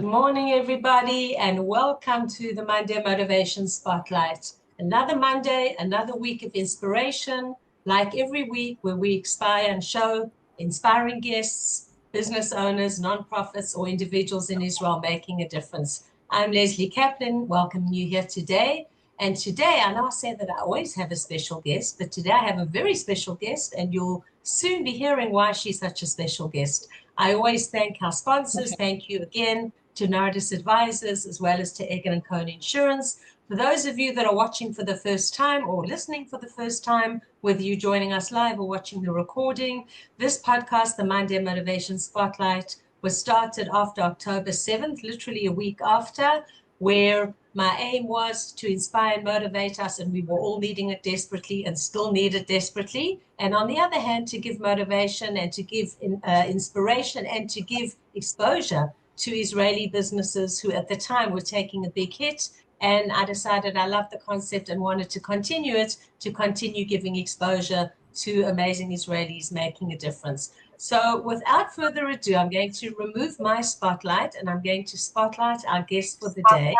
Good morning, everybody, and welcome to the Monday Motivation Spotlight. Another Monday, another week of inspiration, like every week where we inspire and show inspiring guests, business owners, nonprofits, or individuals in Israel making a difference. I'm Lesley Kaplan, welcoming you here today. And today, I know I say that I always have a special guest, but today I have a very special guest, and you'll soon be hearing why she's such a special guest. I always thank our sponsors. Thank you again to Nardis Advisors, as well as to Egan & Cohn Insurance. For those of you that are watching for the first time or listening for the first time, whether you're joining us live or watching the recording, this podcast, the Monday Motivation Spotlight, was started after October 7th, literally a week after, where my aim was to inspire and motivate us, and we were all needing it desperately and still need it desperately. And on the other hand, to give motivation and to give inspiration and to give exposure to Israeli businesses who at the time were taking a big hit. And I decided I loved the concept and wanted to continue it, to continue giving exposure to amazing Israelis making a difference. So without further ado, I'm going to remove my spotlight and I'm going to spotlight our guest for the day.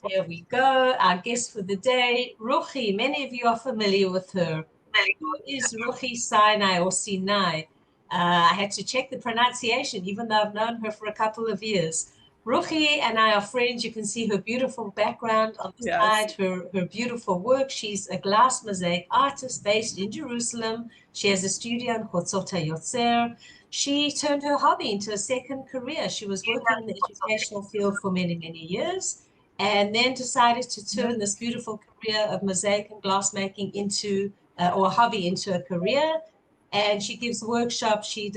Here we go, our guest for the day, Roochie. Many of you are familiar with her. Who is Roochie Sinai or Sinai? I had to check the pronunciation, even though I've known her for a couple of years. Roochie and I are friends. You can see her beautiful background on the side, her beautiful work. She's a glass mosaic artist based in Jerusalem. She has a studio in Hutzot Hayotzer. She turned her hobby into a second career. She was working in the educational field for many, many years, and then decided to turn this beautiful career of mosaic and glass making into, or a hobby into a career. And she gives workshops, she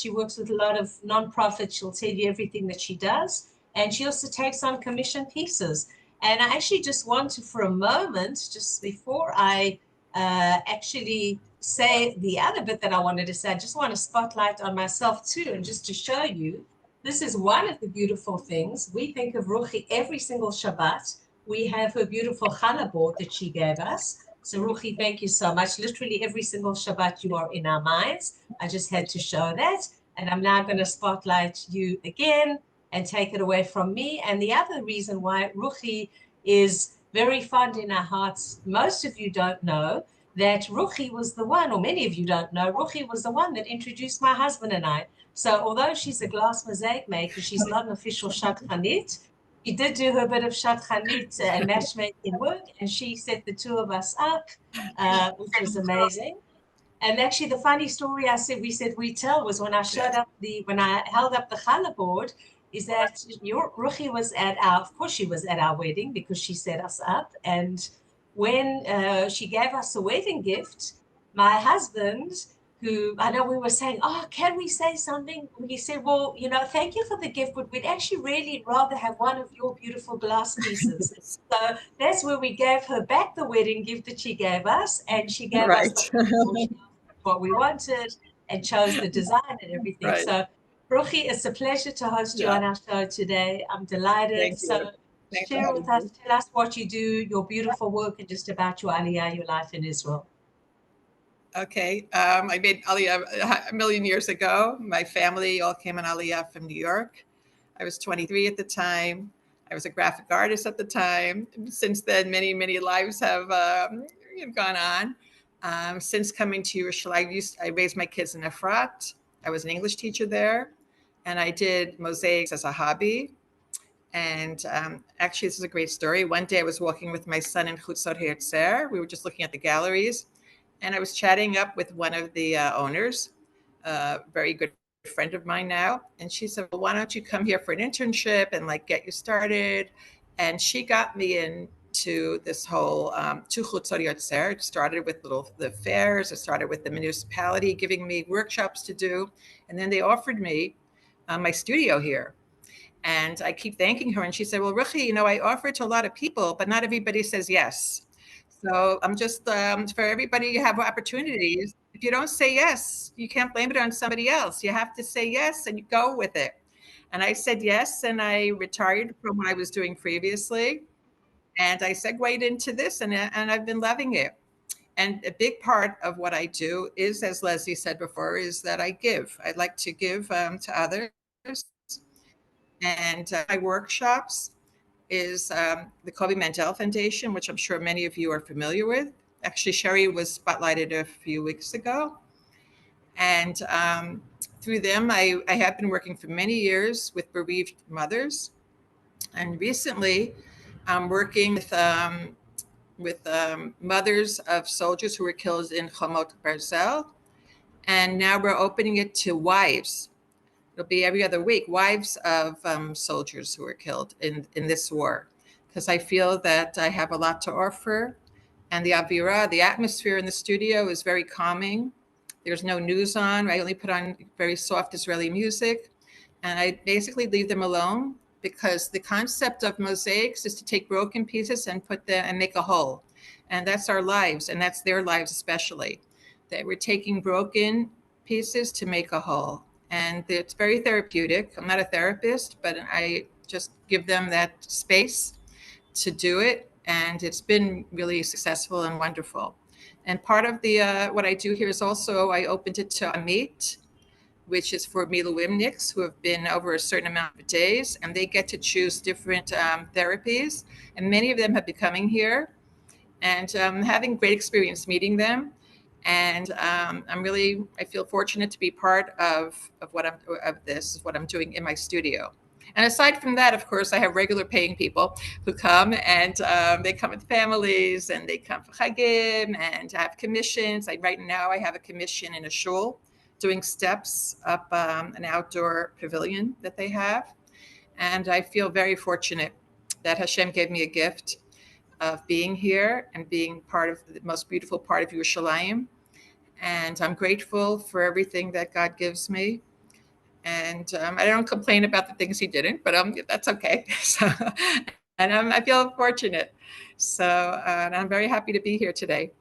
works with a lot of nonprofits. She'll tell you everything that she does. And she also takes on commission pieces. And I actually just want to, for a moment, just before I actually say the other bit that I wanted to say, I just want to spotlight on myself too, and just to show you, this is one of the beautiful things. We think of Roochie every single Shabbat. We have her beautiful challah board that she gave us. So Roochie, thank you so much. Literally every single Shabbat you are in our minds. I just had to show that. And I'm now going to spotlight you again and take it away from me. And the other reason why Roochie is very fond in our hearts, most of you don't know that Roochie was the one, or many of you don't know, Roochie was the one that introduced my husband and I. So although she's a glass mosaic maker, she's not an official shadchanit. She did do her bit of shadchanit and matchmaking work, and she set the two of us up, which was amazing. And actually, the funny story we said we tell was when I when I held up the challah board, is that your Roochie was of course she was at our wedding because she set us up. And when she gave us a wedding gift, my husband, who I know we were saying, oh, can we say something? He said, well, thank you for the gift, but we'd actually really rather have one of your beautiful glass pieces. So that's where we gave her back the wedding gift that she gave us, and she gave us what we wanted and chose the design and everything. So Roochie, it's a pleasure to host you on our show today. I'm delighted. So share with us, tell us what you do, your beautiful work, and just about your aliyah, your life in Israel. Okay. I made aliyah a million years ago. My family all came on aliyah from New York. I was 23 at the time. I was a graphic artist at the time. Since then, many, many lives have gone on. Since coming to Yerushalayim, I raised my kids in Efrat. I was an English teacher there, and I did mosaics as a hobby. And actually, this is a great story. One day I was walking with my son in Hutzot Hayotzer. We were just looking at the galleries, and I was chatting up with one of the owners, a very good friend of mine now. And she said, well, why don't you come here for an internship and get you started? And she got me into this whole to Hutzot Hayotzer. It started with the fairs. It started with the municipality giving me workshops to do. And then they offered me my studio here. And I keep thanking her. And she said, well, Roochie, I offer it to a lot of people, but not everybody says yes. So I'm just, for everybody, you have opportunities. If you don't say yes, you can't blame it on somebody else. You have to say yes and you go with it. And I said yes, and I retired from what I was doing previously. And I segued into this, and I've been loving it. And a big part of what I do is, as Lesley said before, is that I give. I like to give to others. And my workshops is the Kobe Mandel Foundation, which I'm sure many of you are familiar with. Actually, Sherry was spotlighted a few weeks ago. And through them, I have been working for many years with bereaved mothers. And recently, I'm working with mothers of soldiers who were killed in Hutzot Hayotzer. And now we're opening it to wives. It'll be every other week, wives of soldiers who were killed in this war. Because I feel that I have a lot to offer. And the avira, the atmosphere in the studio is very calming. There's no news on. I only put on very soft Israeli music. And I basically leave them alone because the concept of mosaics is to take broken pieces and put them and make a whole. And that's our lives, and that's their lives especially. That we're taking broken pieces to make a whole. And it's very therapeutic. I'm not a therapist, but I just give them that space to do it. And it's been really successful and wonderful. And part of the what I do here is also I opened it to Amit, which is for miluvimniks who have been over a certain amount of days, and they get to choose different therapies. And many of them have been coming here and having great experience meeting them. And I feel fortunate to be part of what I'm doing in my studio. And aside from that, of course, I have regular paying people who come, and they come with families, and they come for chagim and have commissions. Right now I have a commission in a shul doing steps up an outdoor pavilion that they have. And I feel very fortunate that Hashem gave me a gift of being here and being part of the most beautiful part of Yerushalayim. And I'm grateful for everything that God gives me. And I don't complain about the things he didn't, but that's okay. So, and I feel fortunate. So, and I'm very happy to be here today.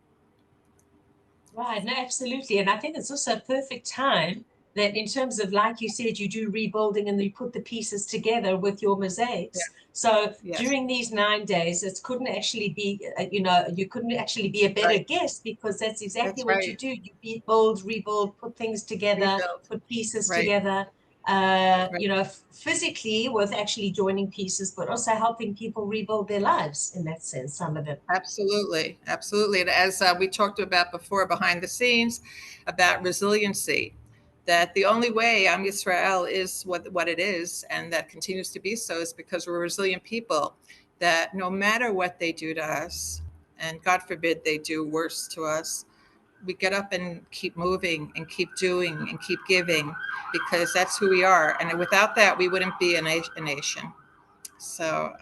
Right, no, absolutely. And I think it's also a perfect time that in terms of, like you said, you do rebuilding and you put the pieces together with your mosaics. Yeah. So Yes. during these 9 days, it couldn't actually be, you couldn't actually be a better Right. guest, because that's exactly That's what right. you do. You build, rebuild, put things together, Rebuild. put pieces Right. together. Right. Physically with actually joining pieces, but also helping people rebuild their lives in that sense, some of them. Absolutely. Absolutely. And as we talked about before behind the scenes about resiliency, that the only way Am Yisrael is what it is, and that continues to be so, is because we're resilient people, that no matter what they do to us, and God forbid they do worse to us, we get up and keep moving and keep doing and keep giving, because that's who we are. And without that, we wouldn't be a nation. So,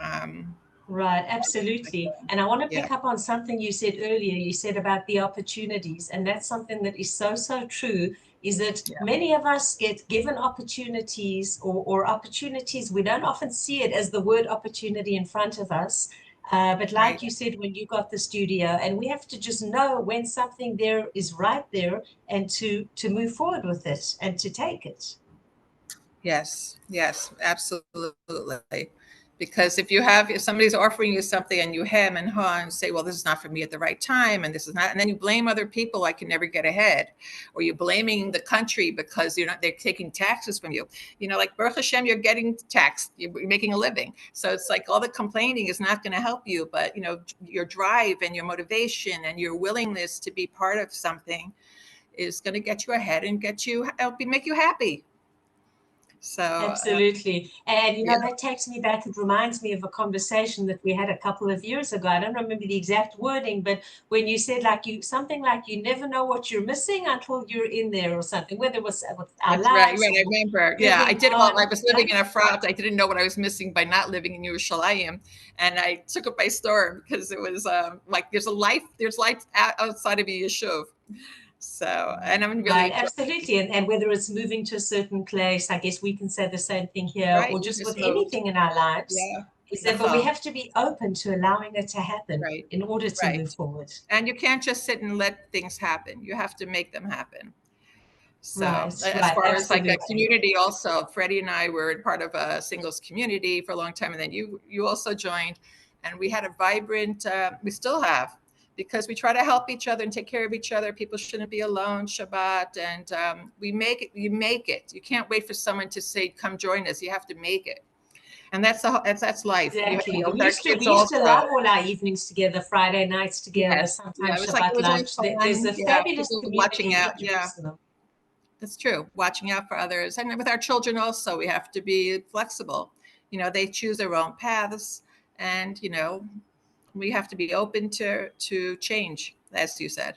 Right, absolutely. And I want to yeah. pick up on something you said earlier. You said about the opportunities, and that's something that is so, so true, is that Yeah. many of us get given opportunities or opportunities. We don't often see it as the word opportunity in front of us. But like Right. you said, when you got the studio, and we have to just know when something there is right there, and to move forward with it and to take it. Yes, yes, absolutely. Because if somebody's offering you something and you hem and haw and say, well, this is not for me at the right time, and this is not, and then you blame other people, I can never get ahead, or you're blaming the country because they're taking taxes from you. Like Baruch Hashem, you're getting taxed, you're making a living. So it's like all the complaining is not going to help you, but your drive and your motivation and your willingness to be part of something is going to get you ahead and make you happy. So Absolutely. And yeah, that takes me back. It reminds me of a conversation that we had a couple of years ago. I don't remember the exact wording, but when you said something like you never know what you're missing until you're in there or something, whether it was with our that's right. lives Right, I or remember. Yeah, I moving did. Well, I on. was living in a frat. I didn't know what I was missing by not living in Yerushalayim, and I took it by storm because it was like there's life outside of a yeshuv. So, and I'm really Right, enjoying absolutely. And whether it's moving to a certain place, I guess we can say the same thing here, right. or You just with just moved. anything in our lives, Yeah. is that, but we Nachal. have to be open to allowing it to happen Right. in order to Right. move forward. And you can't just sit and let things happen. You have to make them happen. So Right, as right, far as like a absolutely. community, also Freddie and I were part of a singles community for a long time, and then you also joined, and we had a vibrant. We still have, because we try to help each other and take care of each other. People shouldn't be alone Shabbat, and we make it. You make it. You can't wait for someone to say, "Come join us." You have to make it. And that's life. Exactly. With our kids We used to also. love all our evenings together, Friday nights together, Yes. Yeah. sometimes It Shabbat was always lunch. There's fun. a Yeah. fabulous People watching community in out. Yeah. Jerusalem. That's true. Watching out for others. And with our children also, we have to be flexible. They choose their own paths, and, we have to be open to change, as you said.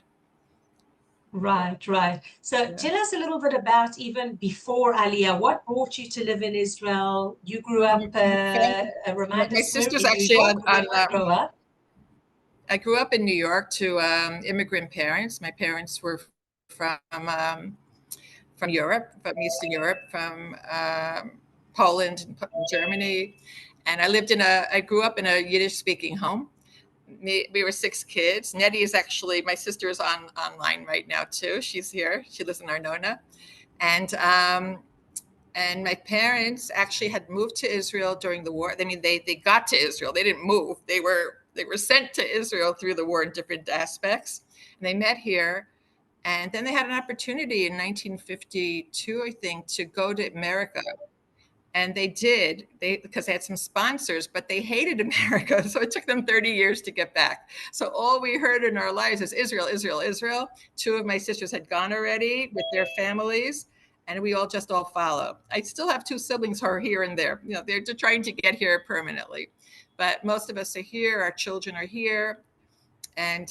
Right, right. So tell us a little bit about even before Aliyah. What brought you to live in Israel? You grew up, remind My us, where sister's in New actually York? Where did you grow up? I grew up in New York to immigrant parents. My parents were from Europe, from Eastern Europe, from Poland and Germany, and I grew up in a Yiddish-speaking home. We were 6 kids. Nettie is actually, my sister is online right now too. She's here. She lives in Arnona, and my parents actually had moved to Israel during the war. I mean, they got to Israel. They didn't move. They were sent to Israel through the war in different aspects. And they met here. And then they had an opportunity in 1952, I think, to go to America. And they did, because they had some sponsors, but they hated America. So it took them 30 years to get back. So all we heard in our lives is Israel, Israel, Israel. 2 of my sisters had gone already with their families, and we all follow. I still have 2 siblings who are here and there. They're trying to get here permanently. But most of us are here. Our children are here. And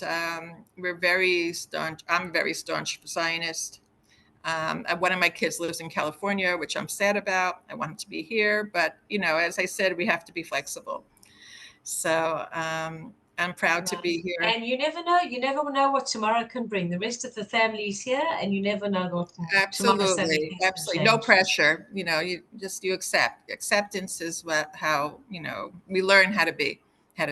we're very staunch. I'm a very staunch Zionist. One of my kids lives in California, which I'm sad about. I want him to be here. But, as I said, we have to be flexible. So I'm proud to be here. And you never know what tomorrow can bring. The rest of the family's here, and you never know what Absolutely. No pressure. You accept. Acceptance is how we learn how to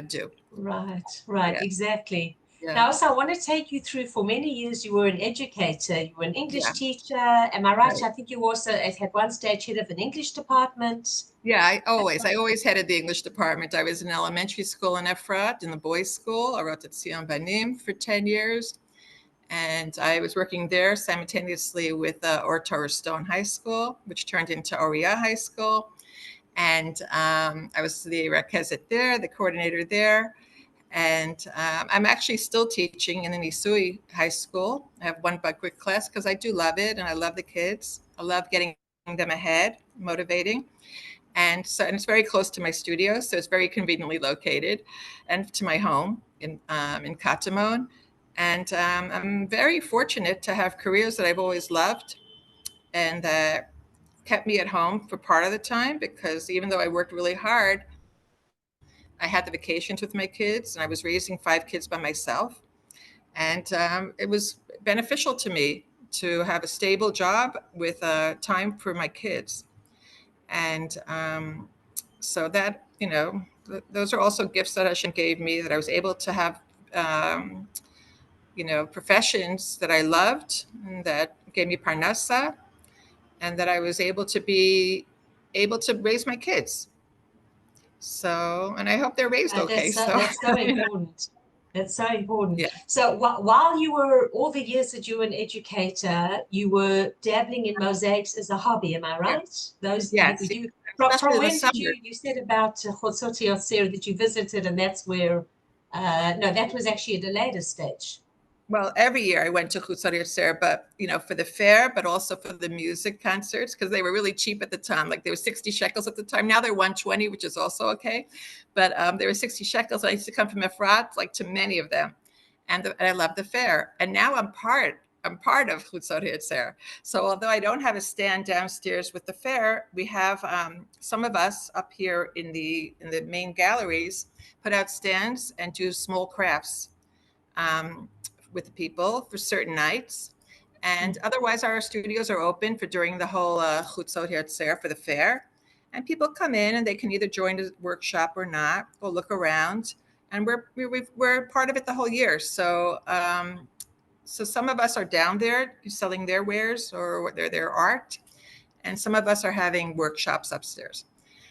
do. Right, Yeah. exactly. Yeah. Now, also, I want to take you through, for many years, you were an educator. You were an English teacher. Am I right? I think you also, at one stage, head of an English department. Yeah, I always headed the English department. I was in elementary school in Efrat, in the boys' school. I wrote at Sion Banim for 10 years. And I was working there simultaneously with Or Torah Stone High School, which turned into Oriah High School. And I was the Rekezet there, the coordinator there. And I'm actually still teaching in the Nisui High School. I have one quick class because I do love it, and I love the kids. I love getting them ahead, motivating. And it's very close to my studio, so it's very conveniently located, and to my home in Katamon. And I'm very fortunate to have careers that I've always loved, and that kept me at home for part of the time, because even though I worked really hard, I had the vacations with my kids, and I was raising 5 kids by myself. And it was beneficial to me to have a stable job with time for my kids. And so that, those are also gifts that Hashem gave me, that I was able to have, professions that I loved, and that gave me parnasa, and that I was able to raise my kids. So, and I hope they're raised okay. That's so important. That's so important. Yeah. So while you were, all the years that you were an educator, you were dabbling in mosaics as a hobby, am I right? Yeah. From when did you said about Hutzot Hayotzer that you visited, and that's where, no, that was actually at a later stage. Well, every year I went to Hutzot Hayotzer, but for the fair, but also for the music concerts, because they were really cheap at the time. Like, they were 60 shekels at the time. Now they're 120, which is also okay. But they were 60 shekels. I used to come from Efrat, like, to many of them, and I love the fair. And now I'm part of Hutzot Hayotzer. So although I don't have a stand downstairs with the fair, we have some of us up here in the main galleries put out stands and do small crafts with the people for certain nights. And otherwise, our studios are open for during the whole Hutzot Hayotzer for the fair. And people come in, and they can either join the workshop or not, or look around. And we're part of it the whole year. So so some of us are down there selling their wares or their art, and some of us are having workshops upstairs.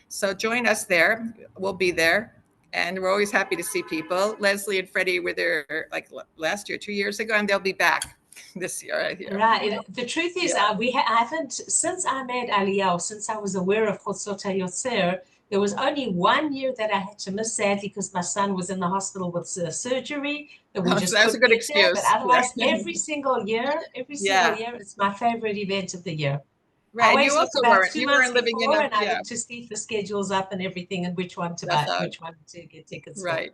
So join us there. We'll be there. And we're always happy to see people. Leslie and Freddie were there like last year, 2 years ago, and they'll be back this year. Right. The truth is, I haven't, since I made Aliyah, since I was aware of Hutzot Hayotzer, There was only 1 year that I had to miss, sadly, because my son was in the hospital with surgery, that we Oh, just so that was a couldn't good get there. But excuse. otherwise, Yeah. every single Yeah. year, it's my favorite event of the year. I Right. And you always look also about weren't, 2 months living in before, a, and I yeah, look to see if the schedule's up and everything, and which one to that's buy, out. which one to get tickets for. Right.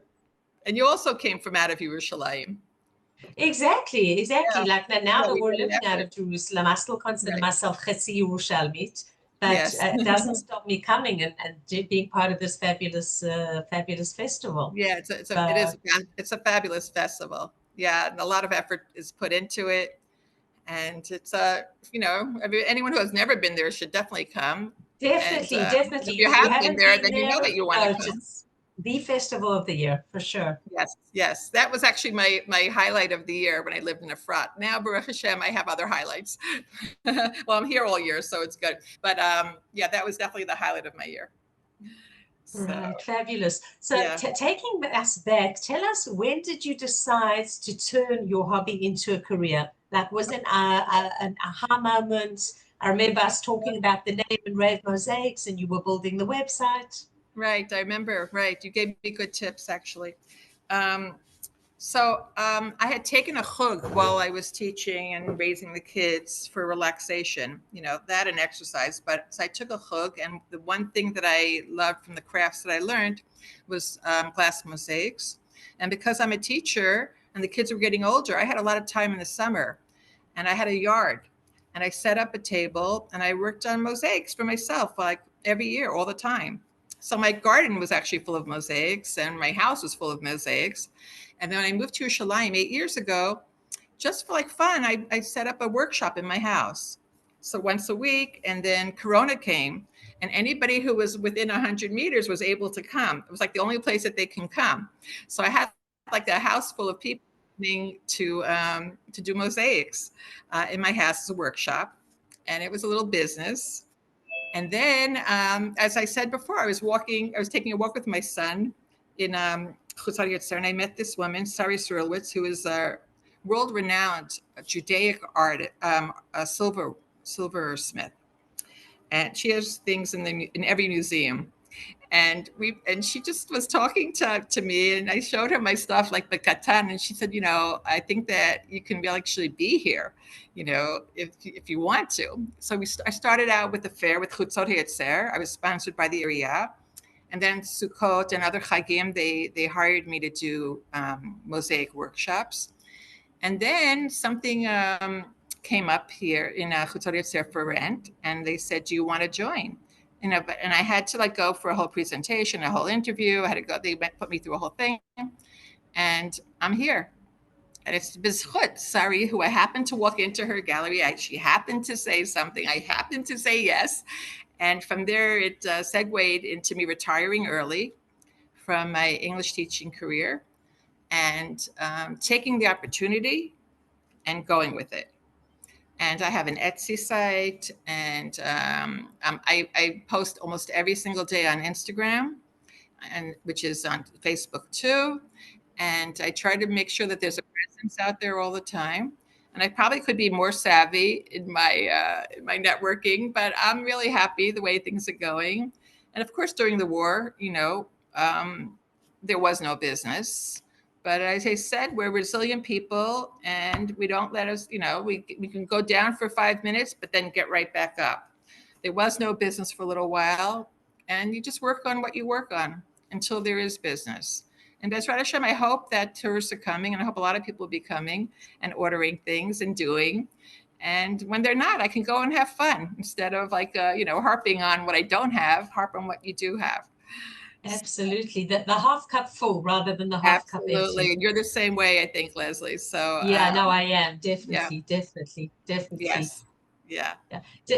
And you also came from out of Yerushalayim. Exactly. Yeah. Like now Yeah, that we we're made an living out effort. of Jerusalem, I still consider Right. myself Chetzi Yerushalmit, but Yes. it doesn't stop me coming and being part of this fabulous festival. Yeah, So it's a fabulous festival. Yeah, and a lot of effort is put into it, and it's I mean, anyone who has never been there should definitely come. And definitely. if you If you have been haven't there, been then you know there, that you want go. to come. It's the festival of the year for sure. Yes, yes, that was actually my highlight of the year when I lived in Efrat. Now, Baruch Hashem, I have other highlights. Well, I'm here all year, so it's good. But yeah, that was definitely the highlight of my year. So Right, fabulous. So yeah. taking us back, tell us, when did you decide to turn your hobby into a career? Like, was it an aha moment? I remember us talking about the name and RaveMosaics, and you were building the website. Right, I remember. Right, you gave me good tips actually. Um, I had taken a chug while I was teaching and raising the kids for relaxation, that and exercise. But so I took a chug, and the one thing that I loved from the crafts that I learned was glass mosaics. And because I'm a teacher and the kids were getting older, I had a lot of time in the summer, and I had a yard, and I set up a table and I worked on mosaics for myself, like every year, all the time. So my garden was actually full of mosaics, and my house was full of mosaics. And then I moved to Yerushalayim 8 years ago, just for like fun. I set up a workshop in my house. So once a week, and then Corona came, and anybody who was within 100 meters was able to come. It was like the only place that they can come. So I had like a house full of people coming to do mosaics in my house as a workshop, and it was a little business. And then, as I said before, I was taking a walk with my son in Hutzot Hayotzer, and I met this woman, Sari Surlwitz, who is a world-renowned Judaic a silversmith, and she has things in every museum. And she just was talking to me, and I showed her my stuff like the katan, and she said, I think that you can actually be here, if you want to. So I started out with the fair with Hutzot Hayotzer. I was sponsored by the area, and then Sukkot and other Chagim, they hired me to do mosaic workshops. And then something came up here in Hutzot Hayotzer for rent, and they said, "Do you want to join?" And I had to go for a whole presentation, a whole interview. I had to go. They put me through a whole thing, and I'm here. And it's Bizchut Sari, who I happened to walk into her gallery. She happened to say something. I happened to say yes, and from there it segued into me retiring early from my English teaching career, and taking the opportunity and going with it. And I have an Etsy site, and I post almost every single day on Instagram, and which is on Facebook too. And I try to make sure that there's a presence out there all the time. And I probably could be more savvy in my networking, but I'm really happy the way things are going. And of course, during the war, there was no business. But as I said, we're resilient people, and we don't let us, we can go down for 5 minutes, but then get right back up. There was no business for a little while, and you just work on what you work on until there is business. And Bezrat Hashem, I hope that tourists are coming, and I hope a lot of people will be coming and ordering things and doing. And when they're not, I can go and have fun instead of harping on what I don't have, harp on what you do have. Absolutely. The half cup full rather than the half cup empty. Absolutely. You're the same way, I think, Lesley. So Yeah, no, I am. yeah. Definitely. Yes. Yeah.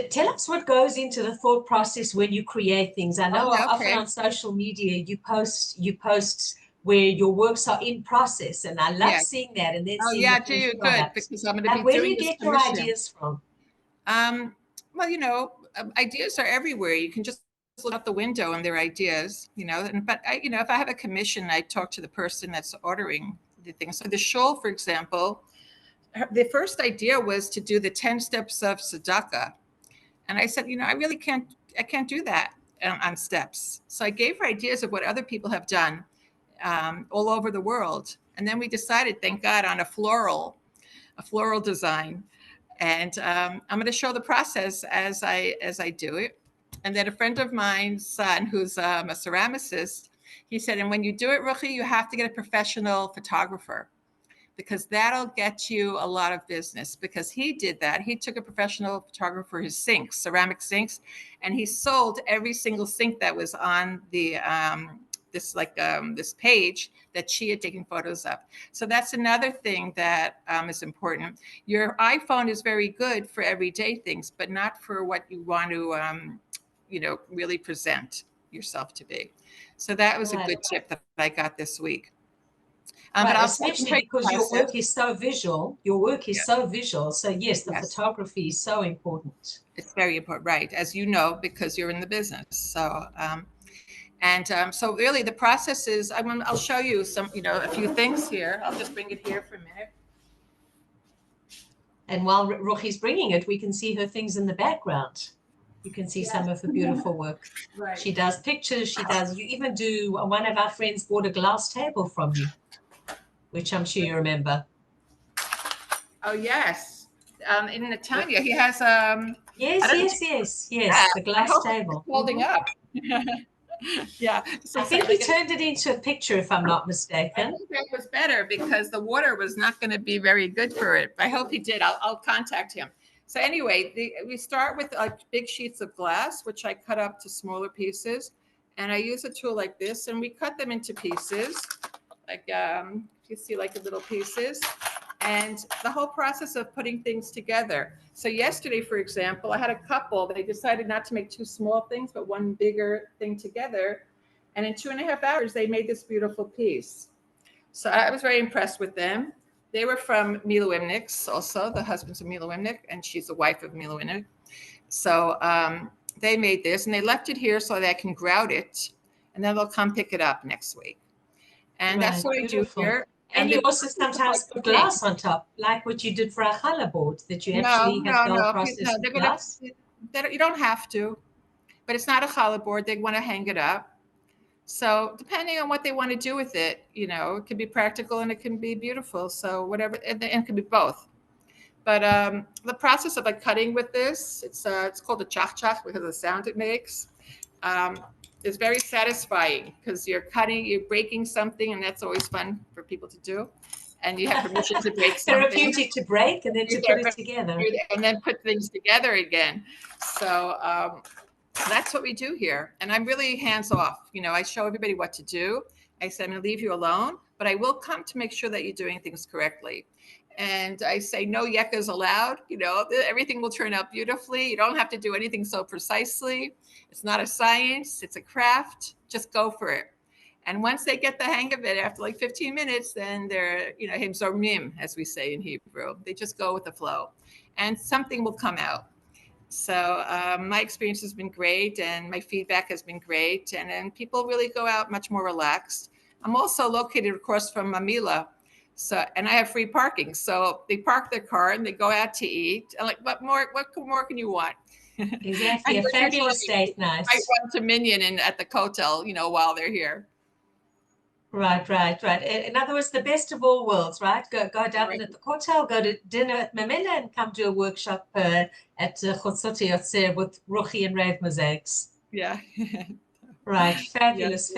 Tell us what goes into the thought process when you create things. I know yeah, often okay. on social media you post where your works are in process, and I love seeing that, and then seeing the do you? finished Good, product. because I'm going to be Where do doing you this get your commission. ideas from? Well, ideas are everywhere. You can just look out the window and there are ideas, but if I have a commission, I talk to the person that's ordering the things. So the shul, for example, the first idea was to do the 10 steps of tzedakah. And I said, I really can't do that. on steps. So I gave her ideas of what other people have done all over the world. And then we decided, thank God, on a floral design. And I'm going to show the process as I do it. And then a friend of mine's son, who's a ceramicist, he said, and when you do it, Roochie, you have to get a professional photographer, because that'll get you a lot of business. Because he did that. He took a professional photographer for his sinks, ceramic sinks, and he sold every single sink that was on the this page that she had taken photos of. So that's another thing that is important. Your iPhone is very good for everyday things, but not for what you want to, really present yourself to be. So that was a good tip that I got this week. But especially because your work is so visual. Your work is so visual. So yes, the photography is so important. It's very important, right? As you know, because you're in the business. So, so really the process is, I'll show you some, a few things here. I'll just bring it here for a minute. And while Roochie's bringing it, we can see her things in the background. You can see some of her beautiful work. Right. She does pictures. You even do, one of our friends bought a glass table from you, which I'm sure you remember. Oh, yes. In Netanya, he has Yes, the glass table. Holding up. Yeah. So I think he turned it into a picture, if I'm not mistaken. I think that was better because the water was not going to be very good for it. I hope he did. I'll contact him. So anyway, we start with big sheets of glass, which I cut up to smaller pieces. And I use a tool like this, and we cut them into pieces, like you see, like little pieces. And the whole process of putting things together. So yesterday, for example, I had a couple. They decided not to make two small things, but one bigger thing together. And in 2.5 hours, they made this beautiful piece. So I was very impressed with them. They were from Mila Wimnick's, also the husband's of Mila Wimnick, and she's the wife of Mila Wimnick. So they made this, and they left it here so that I can grout it, and then they'll come pick it up next week. And that's what I do here. And you also sometimes put glass on top, like what you did for a challah board, that you actually had the whole process with glass. You don't have to, but it's not a challah board. They want to hang it up. So depending on what they want to do with it, it can be practical and it can be beautiful. So whatever, and it can be both. But the process of cutting with this, it's called a chach-chach because of the sound it makes. Is very satisfying because you're breaking something, and that's always fun for people to do. And you have permission to break something. Therapeutic to break and then to put it together. And then put things together again. So that's what we do here. And I'm really hands off. I show everybody what to do. I said, I'm going to leave you alone, but I will come to make sure that you're doing things correctly. And I say, no yuccas allowed. Everything will turn out beautifully. You don't have to do anything so precisely. It's not a science. It's a craft. Just go for it. And once they get the hang of it, after 15 minutes, then they're, himzormim, as we say in Hebrew. They just go with the flow, and something will come out. So my experience has been great, and my feedback has been great, and then people really go out much more relaxed. I'm also located across from Mamila. So, and I have free parking. So they park their car and they go out to eat. And what more can you want? Exactly. A fabulous date night. I run to Minyan and at the hotel, while they're here. Right. In other words, the best of all worlds, right? Go down at the hotel, go to dinner at Mamela, and come to a workshop at Hutzot Hayotzer with Roochie and RaveMosaics. Yeah. Right. Fabulous.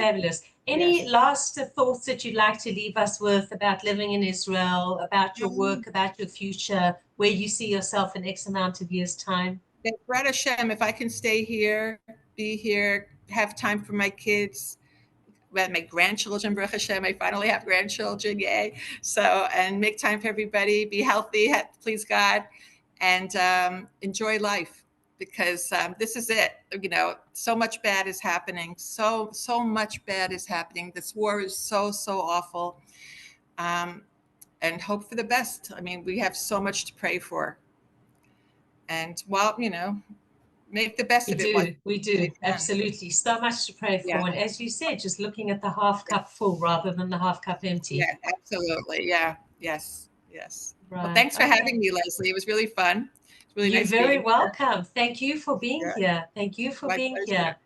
Any last thoughts that you'd like to leave us with about living in Israel, about your work, about your future, where you see yourself in X amount of years' time? B'ezrat Hashem, if I can stay here, be here, have time for my kids, my grandchildren, Baruch Hashem, I finally have grandchildren, yay. So, and make time for everybody, be healthy, please God, and enjoy life. Because this is it, so much bad is happening. So much bad is happening. This war is so awful. And hope for the best. We have so much to pray for. And make the best of it. We do, absolutely. So much to pray for. And as you said, just looking at the half cup full rather than the half cup empty. Yeah, absolutely. Yeah, yes. Right. Well, thanks for having me, Lesley. It was really fun. Really You're nice very welcome. Thank you for being here. Thank you for being here.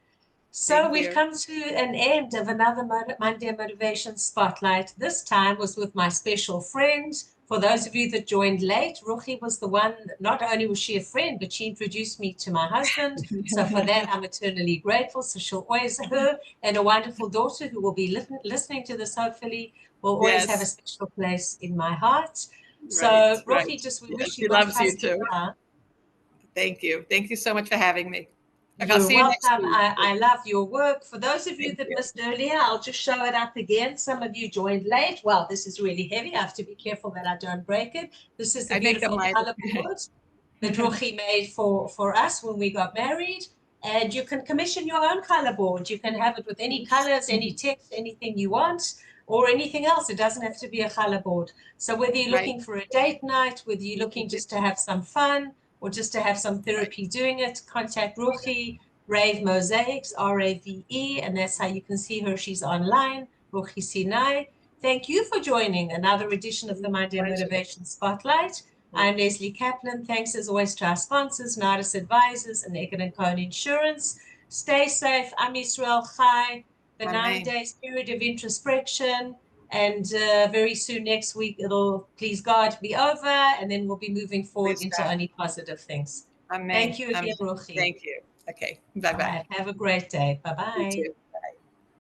So Thank we've you. come to an end of another Monday Motivation Spotlight. This time was with my special friend. For those of you that joined late, Roochie was the one, not only was she a friend, but she introduced me to my husband. So for that, I'm eternally grateful. So she'll always, her and a wonderful daughter who will be listening to this, hopefully, will always have a Yes. special place in my heart. Right. So Right. Roochie, just we Yes, wish you she good loves you husband too. time. Thank you. Thank you so much for having me. I'll You're see you next welcome. week. I love your work. For those of you Thank that you. missed earlier, I'll just show it up again. Some of you joined late. Well, this is really heavy. I have to be careful that I don't break it. This is the I make them beautiful light. color board that Roochie made for us when we got married. And you can commission your own color board. You can have it with any colors, any text, anything you want, or anything else. It doesn't have to be a color board. So whether you're Right. looking for a date night, whether you're looking just to have some fun, or just to have some therapy doing it, contact Roochie, RaveMosaics, RAVE, and that's how you can see her. She's online, Roochie Sinai. Thank you for joining another edition of the Monday Pleasure. Motivation Spotlight. I'm Lesley Kaplan. Thanks as always to our sponsors, Nardis Advisors and Egan & Cohn Insurance. Stay safe. I'm Israel Chai. The Amen. 9 days period of introspection. And very soon next week, it'll, please God, be over. And then we'll be moving forward Please into God. only positive things. Amen. Thank you Amen. again, Roochie. Thank you. Okay. Bye-bye. All right. Have a great day. You Bye-bye. too.